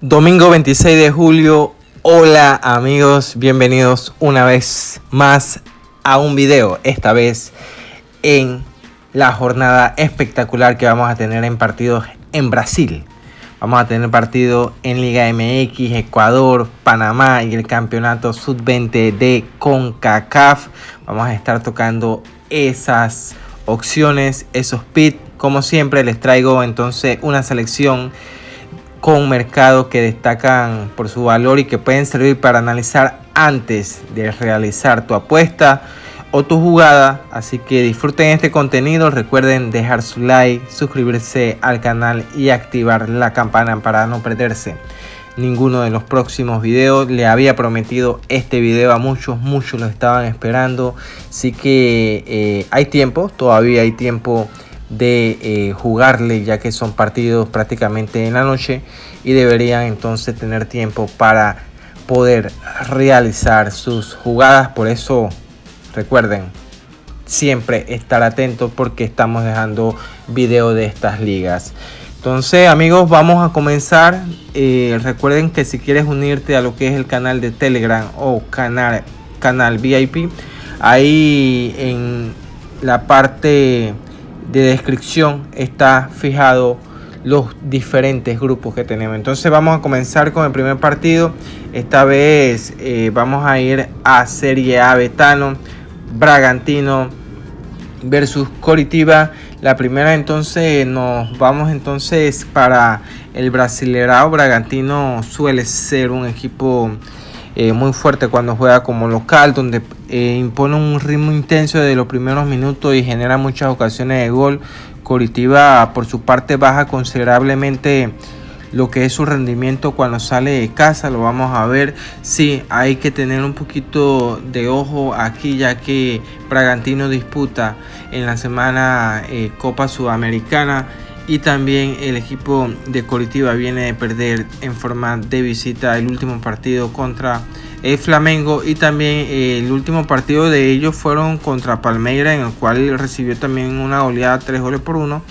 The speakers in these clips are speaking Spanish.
Domingo 26 de julio, hola amigos, bienvenidos una vez más a un video, esta vez en la jornada espectacular que vamos a tener en partidos en Brasil. Vamos a tener partidos en Liga MX, Ecuador, Panamá y el campeonato sub-20 de CONCACAF. Vamos a estar tocando esas opciones, esos pits. Como siempre les traigo entonces una selección con mercados que destacan por su valor y que pueden servir para analizar antes de realizar tu apuesta o tu jugada. Así que disfruten este contenido, recuerden dejar su like, suscribirse al canal y activar la campana para no perderse ninguno de los próximos videos. Le había prometido este video a muchos lo estaban esperando, así que hay tiempo, todavía hay tiempo de jugarle, ya que son partidos prácticamente en la noche y deberían entonces tener tiempo para poder realizar sus jugadas. Por eso recuerden siempre estar atentos, porque estamos dejando video de estas ligas. Entonces amigos, vamos a comenzar. Recuerden que si quieres unirte a lo que es el canal de Telegram o canal VIP, ahí en la parte de descripción está fijado los diferentes grupos que tenemos. Entonces vamos a comenzar con el primer partido. Esta vez vamos a ir a Serie A Betano, Bragantino versus Coritiba. La primera, entonces nos vamos entonces para el Brasileirão. Bragantino suele ser un equipo muy fuerte cuando juega como local, donde impone un ritmo intenso de los primeros minutos y genera muchas ocasiones de gol. Coritiba por su parte baja considerablemente lo que es su rendimiento cuando sale de casa. Lo vamos a ver. Sí, hay que tener un poquito de ojo aquí, ya que Bragantino disputa en la semana Copa Sudamericana, y también el equipo de Coritiba viene de perder en forma de visita el último partido contra el Flamengo, y también el último partido de ellos fueron contra Palmeiras, en el cual recibió también una goleada 3-1.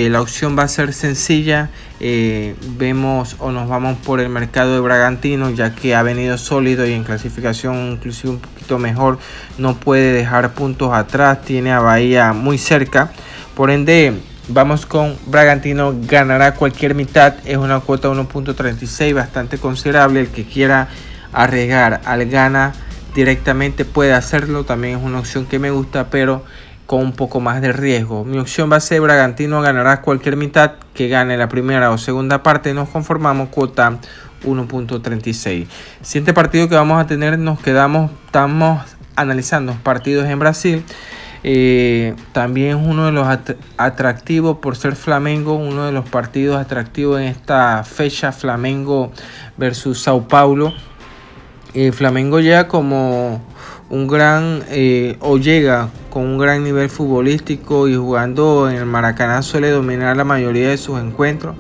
La opción va a ser sencilla. Vemos o nos vamos por el mercado de Bragantino, ya que ha venido sólido y en clasificación inclusive un poquito mejor. No puede dejar puntos atrás, tiene a Bahía muy cerca. Por ende, vamos con Bragantino, ganará cualquier mitad. Es una cuota 1.36, bastante considerable. El que quiera arriesgar al gana directamente puede hacerlo. También es una opción que me gusta, pero con un poco más de riesgo. Mi opción va a ser Bragantino ganará cualquier mitad. Que gane la primera o segunda parte, nos conformamos, cuota 1.36. Siguiente partido que vamos a tener, estamos analizando partidos en Brasil. También es uno de los atractivos por ser Flamengo, uno de los partidos atractivos en esta fecha, Flamengo versus Sao Paulo. Flamengo llega como un gran llega con un gran nivel futbolístico, y jugando en el Maracaná suele dominar la mayoría de sus encuentros.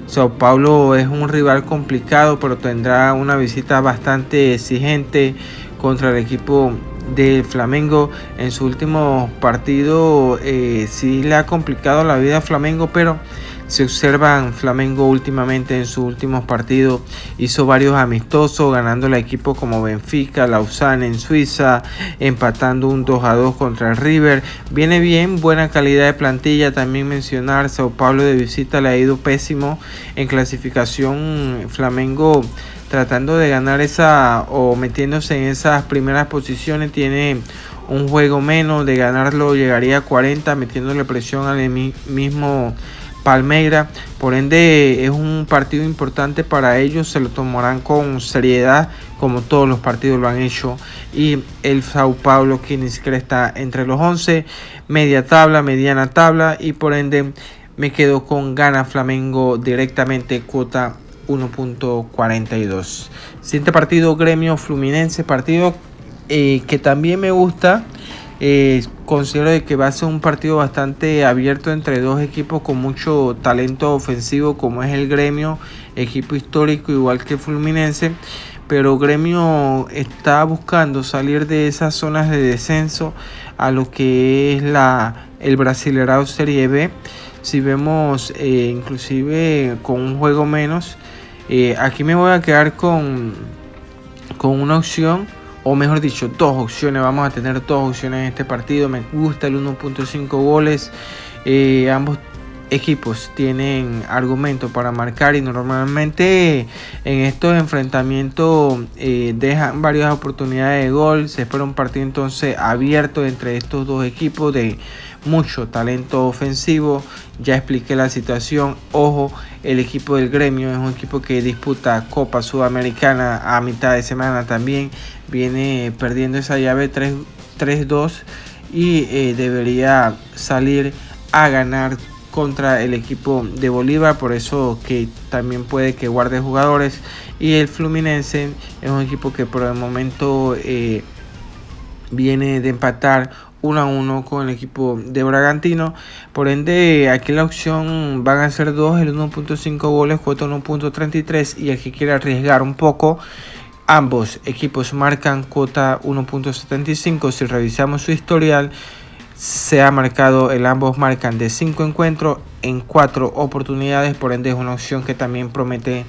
Sao Paulo es un rival complicado, pero tendrá una visita bastante exigente contra el equipo del Flamengo. En su último partido sí le ha complicado la vida a Flamengo, pero se observan Flamengo últimamente en sus últimos partidos. Hizo varios amistosos, ganando a equipos como Benfica, Lausanne en Suiza, empatando un 2-2 contra el River. Viene bien, buena calidad de plantilla. También mencionar, Sao Paulo de visita le ha ido pésimo en clasificación. Flamengo tratando de ganar o metiéndose en esas primeras posiciones, tiene un juego menos. De ganarlo llegaría a 40, metiéndole presión al mismo Palmeiras. Por ende es un partido importante para ellos, se lo tomarán con seriedad como todos los partidos lo han hecho. Y el Sao Paulo, que ni siquiera está entre los 11, mediana tabla, y por ende me quedo con gana Flamengo directamente, cuota 1.42. Siguiente partido, Gremio Fluminense, partido que también me gusta. Considero de que va a ser un partido bastante abierto entre dos equipos con mucho talento ofensivo, como es el Gremio, equipo histórico igual que Fluminense, pero Gremio está buscando salir de esas zonas de descenso a lo que es el Brasileirão Serie B. Si vemos inclusive con un juego menos, Aquí me voy a quedar con una opción, o mejor dicho, dos opciones. Vamos a tener dos opciones en este partido. Me gusta el 1.5 goles. Ambos equipos tienen argumentos para marcar y normalmente en estos enfrentamientos dejan varias oportunidades de gol. Se espera un partido entonces abierto entre estos dos equipos de mucho talento ofensivo. Ya expliqué la situación. Ojo, el equipo del Gremio es un equipo que disputa Copa Sudamericana a mitad de semana también. Viene perdiendo esa llave 3-2 y debería salir a ganar contra el equipo de Bolívar, por eso que también puede que guarde jugadores. Y el Fluminense es un equipo que por el momento viene de empatar 1-1 con el equipo de Bragantino. Por ende, aquí la opción van a ser dos, el 1.5 goles, cuota 1.33, y el que quiera arriesgar un poco, ambos equipos marcan cuota 1.75. Si revisamos su historial, se ha marcado, ambos marcan de 5 encuentros en 4 oportunidades, por ende es una opción que también promete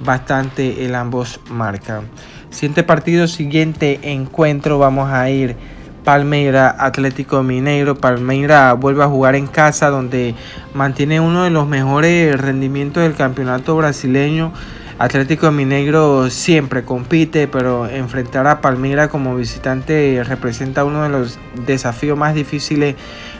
bastante, el ambos marcan. Siguiente encuentro, vamos a ir Palmeiras Atlético Mineiro. Palmeiras vuelve a jugar en casa, donde mantiene uno de los mejores rendimientos del campeonato brasileño. Atlético Mineiro siempre compite, pero enfrentar a Palmeiras como visitante representa uno de los desafíos más difíciles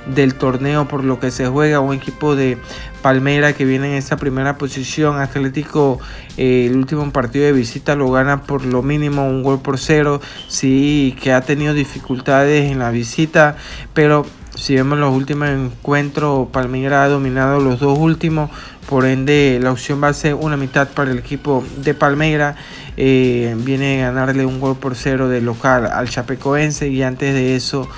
del torneo, por lo que se juega. Un equipo de Palmeiras que viene en esa primera posición. Atlético, el último partido de visita lo gana por lo mínimo 1-0. Sí, que ha tenido dificultades en la visita, pero si vemos los últimos encuentros, Palmeiras ha dominado los dos últimos. Por ende, la opción va a ser una mitad para el equipo de Palmeiras. Viene a ganarle 1-0 de local al Chapecoense, y antes de eso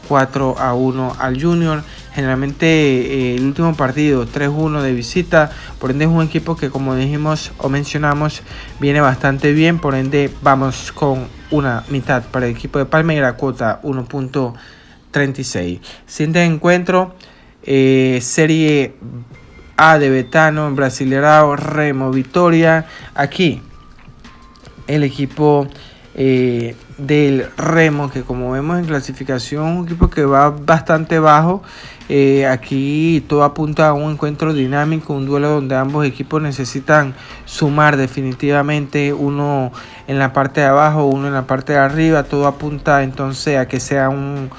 4-1 al Junior. Generalmente el último partido 3-1 de visita. Por ende es un equipo que, como dijimos o mencionamos, viene bastante bien. Por ende vamos con una mitad para el equipo de Palmeiras, cuota 1.36. Siguiente encuentro, Serie A de Betano, Brasileirão, Remo Vitória. Aquí el equipo del Remo, que como vemos en clasificación, un equipo que va bastante bajo. Aquí todo apunta a un encuentro dinámico, un duelo donde ambos equipos necesitan sumar definitivamente, uno en la parte de abajo, uno en la parte de arriba. Todo apunta entonces a que sea un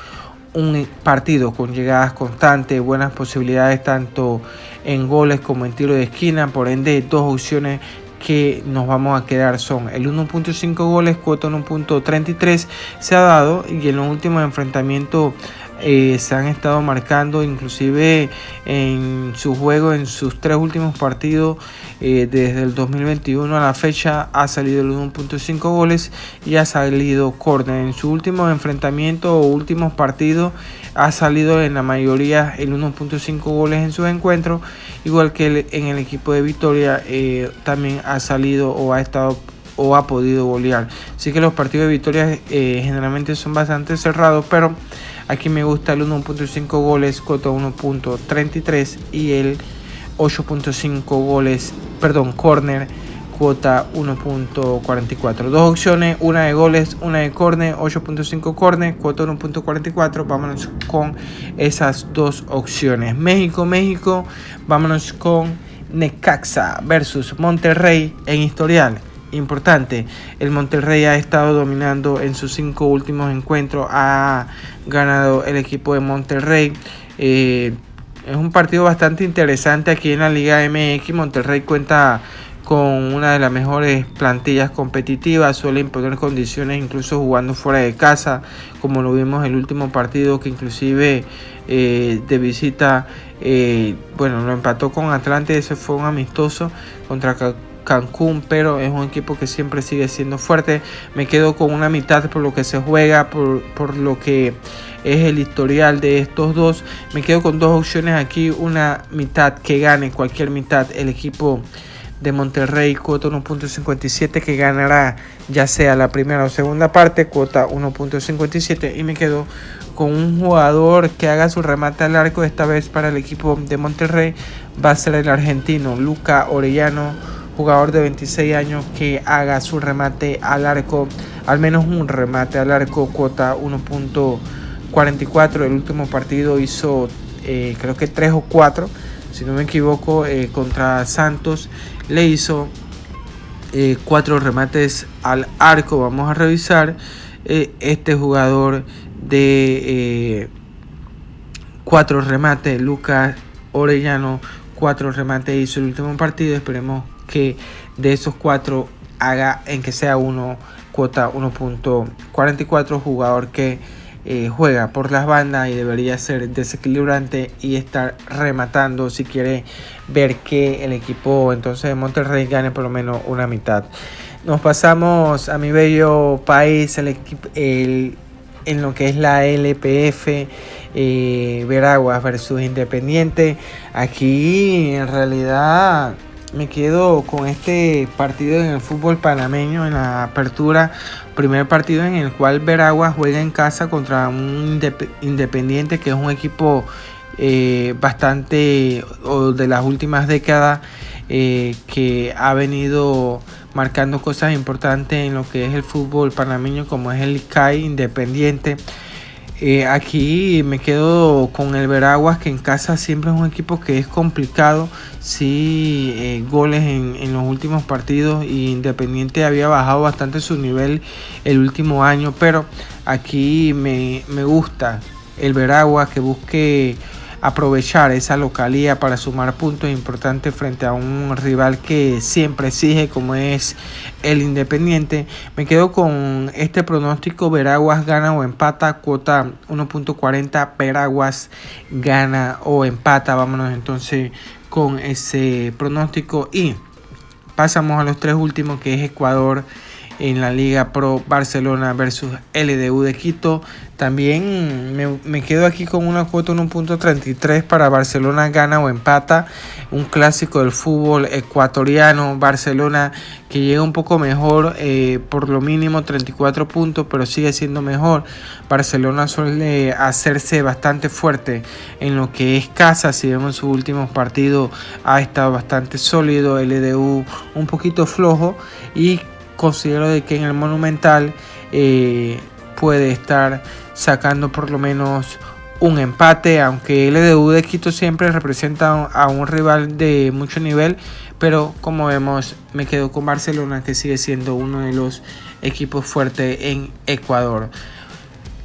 partido con llegadas constantes, buenas posibilidades tanto en goles como en tiro de esquina. Por ende, dos opciones que nos vamos a quedar son el 1.5 goles, cuota 1.33 se ha dado, y en los últimos enfrentamientos se han estado marcando, inclusive en su juego, en sus 3 últimos partidos desde el 2021 a la fecha, ha salido el 1.5 goles y ha salido córner. En sus últimos enfrentamientos o últimos partidos ha salido en la mayoría el 1.5 goles en sus encuentros, igual que en el equipo de Vitória también ha salido o ha estado o ha podido golear. Así que los partidos de Vitória generalmente son bastante cerrados, pero aquí me gusta el 1.5 goles, cuota 1.33, y el 8.5 goles, córner, cuota 1.44. Dos opciones, una de goles, una de córner, 8.5 córner, cuota 1.44. Vámonos con esas dos opciones. México, vámonos con Necaxa versus Monterrey en historial. Importante, el Monterrey ha estado dominando en sus 5 últimos encuentros, ha ganado el equipo de Monterrey. Es un partido bastante interesante aquí en la Liga MX. Monterrey cuenta con una de las mejores plantillas competitivas, suele imponer condiciones incluso jugando fuera de casa, como lo vimos en el último partido, que inclusive de visita, lo empató con Atlante. Ese fue un amistoso contra Cancún, pero es un equipo que siempre sigue siendo fuerte. Me quedo con una mitad por lo que se juega, por lo que es el historial de estos dos. Me quedo con dos opciones aquí, una mitad que gane, cualquier mitad, el equipo de Monterrey, cuota 1.57, que ganará ya sea la primera o segunda parte, cuota 1.57, y me quedo con un jugador que haga su remate al arco. Esta vez para el equipo de Monterrey va a ser el argentino Luca Orellano, jugador de 26 años que haga su remate al arco, al menos un remate al arco, cuota 1.44. El último partido hizo creo que 3 o 4, si no me equivoco, contra Santos. Le hizo 4 remates al arco. Vamos a revisar este jugador de 4 remates, Lucas Orellano, 4 remates hizo el último partido. Esperemos que de esos 4 haga en que sea uno, cuota 1.44, jugador que juega por las bandas y debería ser desequilibrante y estar rematando si quiere ver que el equipo entonces de Monterrey gane por lo menos una mitad. Nos pasamos a mi bello país, en lo que es la LPF, Veraguas versus Independiente. Aquí en realidad me quedo con este partido en el fútbol panameño, en la apertura, primer partido en el cual Veraguas juega en casa contra un Independiente, que es un equipo bastante, o de las últimas décadas, que ha venido marcando cosas importantes en lo que es el fútbol panameño, como es el CAI Independiente. Aquí me quedo con el Veraguas, que en casa siempre es un equipo que es complicado. Sí, goles en los últimos partidos, y Independiente había bajado bastante su nivel el último año, pero aquí me gusta el Veraguas, que busque aprovechar esa localía para sumar puntos importantes frente a un rival que siempre exige, como es el Independiente. Me quedo con este pronóstico: Veraguas gana o empata, cuota 1.40, Veraguas gana o empata. Vámonos entonces con ese pronóstico y pasamos a los 3 últimos, que es Ecuador en la Liga Pro, Barcelona versus LDU de Quito. También me quedo aquí con una cuota 1.33 para Barcelona gana o empata, un clásico del fútbol ecuatoriano. Barcelona, que llega un poco mejor, por lo mínimo 34 puntos, pero sigue siendo mejor. Barcelona suele hacerse bastante fuerte en lo que es casa. Si vemos sus últimos partidos, ha estado bastante sólido. LDU un poquito flojo, y considero de que en el Monumental puede estar sacando por lo menos un empate, aunque el LDU de Quito siempre representa a un rival de mucho nivel, pero como vemos me quedo con Barcelona, que sigue siendo uno de los equipos fuertes en Ecuador.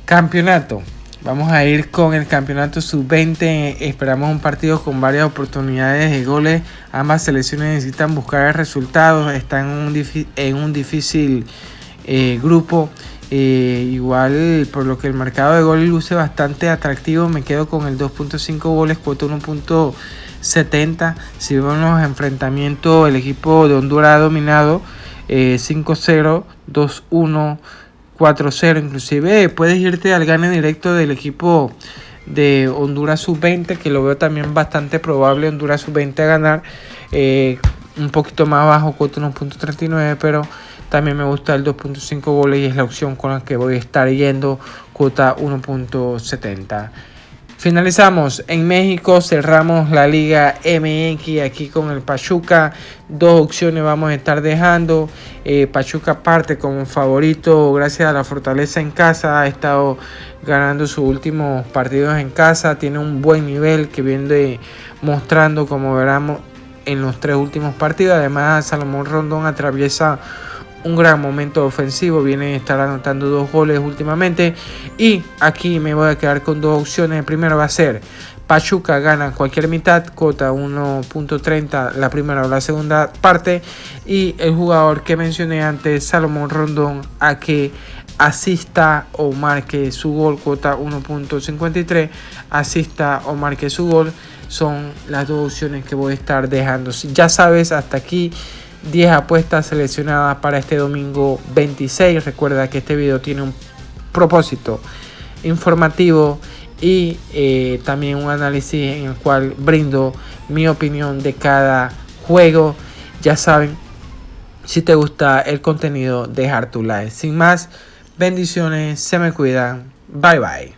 Campeonato. Vamos a ir con el campeonato sub-20. Esperamos un partido con varias oportunidades de goles. Ambas selecciones necesitan buscar resultados. Están en un difícil grupo. Igual, por lo que el mercado de goles luce bastante atractivo, me quedo con el 2.5 goles, cuota 1.70. Si vemos los enfrentamientos, el equipo de Honduras ha dominado 5-0, 2-1, 4-0, inclusive puedes irte al gane directo del equipo de Honduras sub-20, que lo veo también bastante probable. Honduras sub-20 a ganar, un poquito más bajo, cuota 1.39, pero también me gusta el 2.5 goles y es la opción con la que voy a estar yendo, cuota 1.70. Finalizamos en México, cerramos la Liga MX aquí con el Pachuca. 2 opciones vamos a estar dejando. Pachuca parte como favorito gracias a la fortaleza en casa. Ha estado ganando sus últimos partidos en casa. Tiene un buen nivel que viene mostrando, como veremos, en los 3 últimos partidos. Además, Salomón Rondón atraviesa un gran momento ofensivo, viene a estar anotando 2 goles últimamente, y aquí me voy a quedar con 2 opciones. El primero va a ser Pachuca gana cualquier mitad, cuota 1.30 la primera o la segunda parte, y el jugador que mencioné antes, Salomón Rondón, a que asista o marque su gol, cuota 1.53, asista o marque su gol. Son las 2 opciones que voy a estar dejando. Ya sabes, hasta aquí 10 apuestas seleccionadas para este domingo 26. Recuerda que este video tiene un propósito informativo y también un análisis en el cual brindo mi opinión de cada juego. Ya saben, si te gusta el contenido, dejar tu like. Sin más, bendiciones, se me cuidan, bye bye.